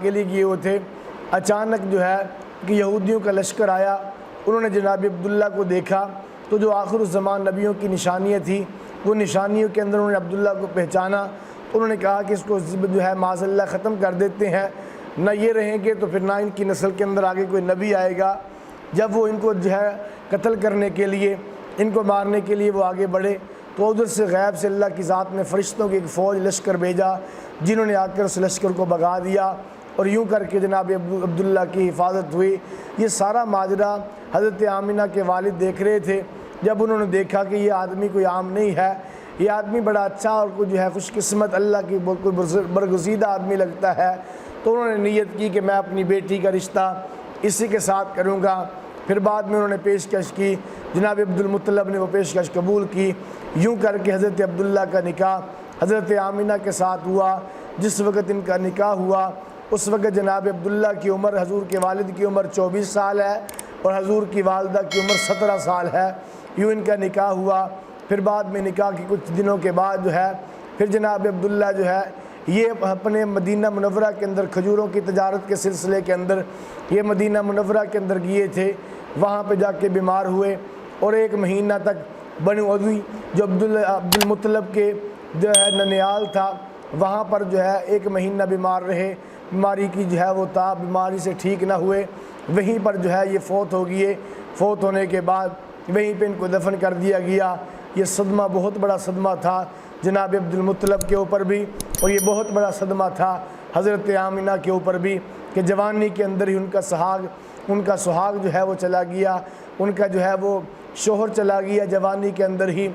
کے لیے گئے ہوئے تھے، اچانک جو ہے کہ یہودیوں کا لشکر آیا، انہوں نے جناب عبداللہ کو دیکھا تو جو آخر الزمان نبیوں کی نشانیاں تھیں وہ نشانیوں کے اندر انہوں نے عبداللہ کو پہچانا۔ انہوں نے کہا کہ اس کو جو ہے معاذ اللہ ختم کر دیتے ہیں، نہ یہ رہیں گے تو پھر نہ ان کی نسل کے اندر آگے کوئی نبی آئے گا۔ جب وہ ان کو جو ہے قتل کرنے کے لیے، ان کو مارنے کے لیے وہ آگے بڑھے تو ادھر سے غیب سے اللہ کی ذات نے فرشتوں کی ایک فوج لشکر بھیجا، جنہوں نے آ کر اس لشکر کو بھگا دیا، اور یوں کر کے جناب عبداللہ کی حفاظت ہوئی۔ یہ سارا ماجرا حضرت آمنہ کے والد دیکھ رہے تھے۔ جب انہوں نے دیکھا کہ یہ آدمی کوئی عام نہیں ہے، یہ آدمی بڑا اچھا اور کوئی جو ہے خوش قسمت اللہ کی کوئی برگزیدہ آدمی لگتا ہے، تو انہوں نے نیت کی کہ میں اپنی بیٹی کا رشتہ اسی کے ساتھ کروں گا۔ پھر بعد میں انہوں نے پیشکش کی، جناب عبدالمطلب نے وہ پیشکش قبول کی۔ یوں کر کے حضرت عبداللہ کا نکاح حضرت آمنہ کے ساتھ ہوا۔ جس وقت ان کا نکاح ہوا اس وقت جناب عبداللہ کی عمر، حضور کے والد کی عمر 24 سال ہے اور حضور کی والدہ کی عمر 17 سال ہے۔ یوں ان کا نکاح ہوا۔ پھر بعد میں نکاح کے کچھ دنوں کے بعد جو ہے پھر جناب عبداللہ جو ہے یہ اپنے مدینہ منورہ کے اندر کھجوروں کی تجارت کے سلسلے کے اندر یہ مدینہ منورہ کے اندر گئے تھے۔ وہاں پہ جا کے بیمار ہوئے اور 1 مہینہ تک بنو عدوی جو عبدالمطلب کے جو ہے ننیال تھا وہاں پر جو ہے 1 مہینہ بیمار رہے۔ بیماری کی جو ہے وہ تھا، بیماری سے ٹھیک نہ ہوئے، وہیں پر جو ہے یہ فوت ہو گئے۔ فوت ہونے کے بعد وہیں پہ ان کو دفن کر دیا گیا۔ یہ صدمہ بہت بڑا صدمہ تھا جناب عبدالمطلب کے اوپر بھی، اور یہ بہت بڑا صدمہ تھا حضرت آمنہ کے اوپر بھی کہ جوانی کے اندر ہی ان کا سہاگ جو ہے وہ چلا گیا، ان کا جو ہے وہ شوہر چلا گیا جوانی کے اندر ہی۔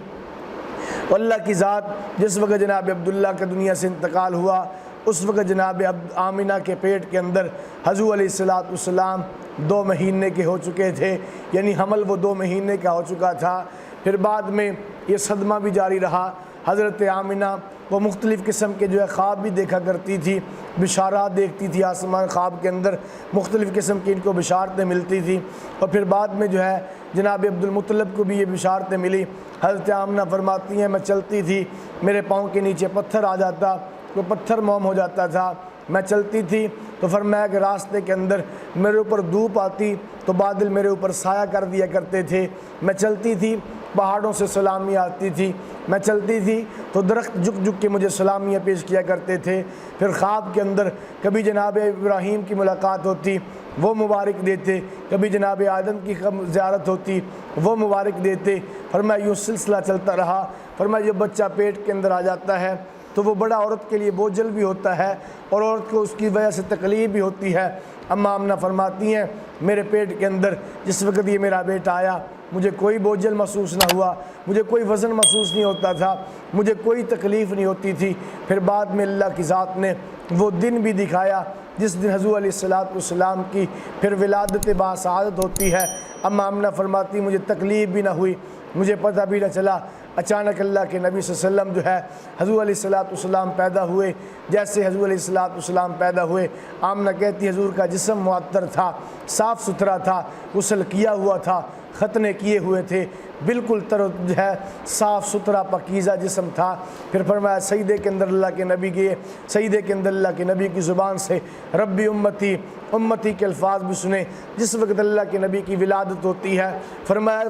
اللہ کی ذات جس وقت جناب عبداللہ کا دنیا سے انتقال ہوا اس وقت جناب آمنہ کے پیٹ کے اندر حضور علیہ السلام 2 مہینے کے ہو چکے تھے، یعنی حمل وہ 2 مہینے کا ہو چکا تھا۔ پھر بعد میں یہ صدمہ بھی جاری رہا۔ حضرت آمنہ وہ مختلف قسم کے جو ہے خواب بھی دیکھا کرتی تھی، بشارات دیکھتی تھی آسمان خواب کے اندر، مختلف قسم کی ان کو بشارتیں ملتی تھی۔ اور پھر بعد میں جو ہے جناب عبدالمطلب کو بھی یہ بشارتیں ملی۔ حضرت آمنہ فرماتی ہیں میں چلتی تھی، میرے پاؤں کے نیچے پتھر آ جاتا، تو پتھر موم ہو جاتا تھا۔ میں چلتی تھی تو فرمایا کہ راستے کے اندر میرے اوپر دھوپ آتی تو بادل میرے اوپر سایہ کر دیا کرتے تھے۔ میں چلتی تھی پہاڑوں سے سلامیاں آتی تھی، میں چلتی تھی تو درخت جھک جھک کے مجھے سلامیاں پیش کیا کرتے تھے۔ پھر خواب کے اندر کبھی جناب ابراہیم کی ملاقات ہوتی وہ مبارک دیتے، کبھی جناب آدم کی زیارت ہوتی وہ مبارک دیتے۔ فرمایا یوں سلسلہ چلتا رہا۔ فرمایا جب بچہ پیٹ کے اندر آ جاتا ہے تو وہ بڑا عورت کے لیے بوجھل بھی ہوتا ہے اور عورت کو اس کی وجہ سے تکلیف بھی ہوتی ہے۔ اما آمنہ فرماتی ہیں میرے پیٹ کے اندر جس وقت یہ میرا بیٹا آیا مجھے کوئی بوجھل محسوس نہ ہوا، مجھے کوئی وزن محسوس نہیں ہوتا تھا، مجھے کوئی تکلیف نہیں ہوتی تھی۔ پھر بعد میں اللہ کی ذات نے وہ دن بھی دکھایا جس دن حضور علیہ السلام کی پھر ولادت باسعادت ہوتی ہے۔ اما آمنہ فرماتی مجھے تکلیف بھی نہ ہوئی، مجھے پتہ بھی نہ چلا۔ اچانک اللہ کے نبی صلی اللہ علیہ وسلم جو ہے حضور علیہ السلام پیدا ہوئے۔ جیسے حضور علیہ السلام پیدا ہوئے آمنہ کہتی حضور کا جسم معطر تھا، صاف ستھرا تھا، غسل کیا ہوا تھا، ختنے کیے ہوئے تھے، بالکل جو ہے صاف ستھرا پاکیزہ جسم تھا۔ پھر فرمایا سجدے کے اندر اللہ کے نبی گئے، سجدے کے اندر اللہ کے نبی کی زبان سے ربی امتی امتی کے الفاظ بھی سنے۔ جس وقت اللہ کے نبی کی ولادت ہوتی ہے فرمایا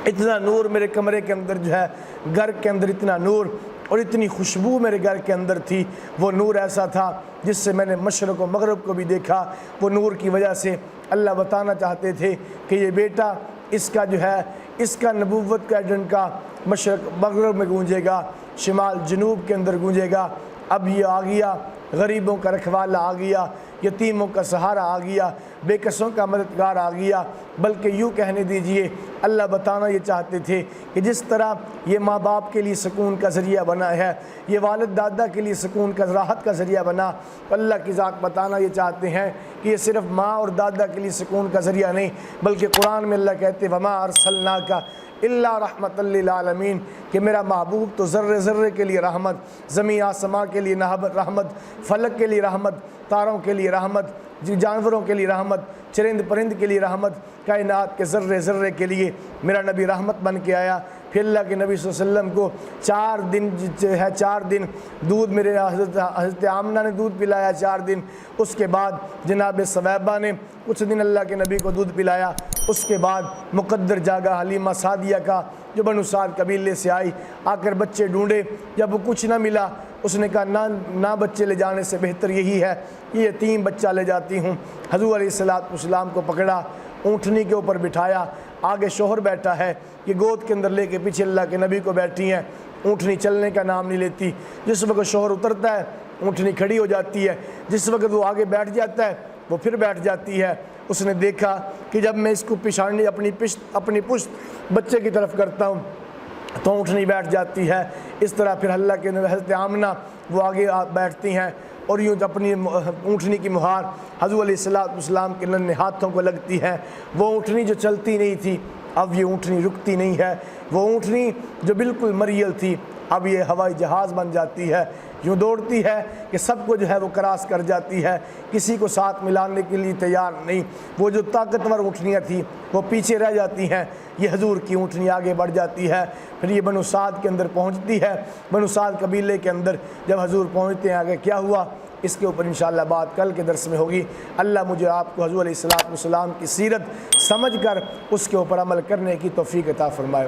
اتنا نور میرے کمرے کے اندر جو ہے گھر کے اندر اتنا نور اور اتنی خوشبو میرے گھر کے اندر تھی، وہ نور ایسا تھا جس سے میں نے مشرق و مغرب کو بھی دیکھا۔ وہ نور کی وجہ سے اللہ بتانا چاہتے تھے کہ یہ بیٹا اس کا جو ہے اس کا نبوت کا ڈنکا مشرق مغرب میں گونجے گا، شمال جنوب کے اندر گونجے گا۔ اب یہ آ گیا، غریبوں کا رکھوالا آ گیا، یتیموں کا سہارا آ گیا، بے کسوں کا مددگار آ گیا۔ بلکہ یوں کہنے دیجئے اللہ بتانا یہ چاہتے تھے کہ جس طرح یہ ماں باپ کے لیے سکون کا ذریعہ بنا ہے، یہ والد دادا کے لیے سکون کا راحت کا ذریعہ بنا، اللہ کی ذات بتانا یہ چاہتے ہیں کہ یہ صرف ماں اور دادا کے لیے سکون کا ذریعہ نہیں، بلکہ قرآن میں اللہ کہتے وما ارسلناک الا رحمت للعالمین کہ میرا محبوب تو ذرے ذرے کے لیے رحمت، زمین آسماں کے لیے رحمت، فلک کے لیے رحمت، تاروں کے لیے رحمت، جانوروں کے لیے رحمت، چرند پرند کے لیے رحمت، کائنات کے ذرے ذرے کے لیے میرا نبی رحمت بن کے آیا پھر اللہ کے نبی صلی اللہ علیہ وسلم کو 4 دن دودھ میرے حضرت آمنہ نے دودھ پلایا 4 دن. اس کے بعد جناب ثویبہ نے کچھ دن اللہ کے نبی کو دودھ پلایا. اس کے بعد مقدر جاگا حلیمہ سعدیہ کا جو بنو سعد قبیلے سے آئی, آ کر بچے ڈھونڈے. جب وہ کچھ نہ ملا اس نے کہا نہ بچے لے جانے سے بہتر یہی ہے کہ یتیم بچہ لے جاتی ہوں. حضور علیہ السلام کو پکڑا, اونٹنی کے اوپر بٹھایا, آگے شوہر بیٹھا ہے, یہ گود کے اندر لے کے پیچھے اللہ کے نبی کو بیٹھی ہیں. اونٹنی چلنے کا نام نہیں لیتی. جس وقت شوہر اترتا ہے اونٹنی کھڑی ہو جاتی ہے, جس وقت وہ آگے بیٹھ جاتا ہے وہ پھر بیٹھ جاتی ہے. اس نے دیکھا کہ جب میں اس کو پیشانی اپنی پشت بچے کی طرف کرتا ہوں تو اونٹنی بیٹھ جاتی ہے. اس طرح پھر اللہ کے نبی حضرت آمنہ وہ آگے بیٹھتی ہیں اور یوں اپنی اونٹنی کی مہار حضور علیہ السلام کے ننھے ہاتھوں کو لگتی ہے. وہ اونٹنی جو چلتی نہیں تھی اب یہ اونٹنی رکتی نہیں ہے. وہ اونٹنی جو بالکل مریل تھی اب یہ ہوائی جہاز بن جاتی ہے, یوں دوڑتی ہے کہ سب کو جو ہے وہ کراس کر جاتی ہے, کسی کو ساتھ ملانے کے لیے تیار نہیں. وہ جو طاقتور اونٹنیاں تھیں وہ پیچھے رہ جاتی ہیں, یہ حضور کی اونٹنی آگے بڑھ جاتی ہے. پھر یہ بنو سعد کے اندر پہنچتی ہے. بنو سعد قبیلے کے اندر جب حضور پہنچتے ہیں آگے کیا ہوا اس کے اوپر انشاءاللہ بات کل کے درس میں ہوگی. اللہ مجھے آپ کو حضور علیہ السلام کی سیرت سمجھ کر اس کے اوپر عمل کرنے کی توفیق عطا فرمائے.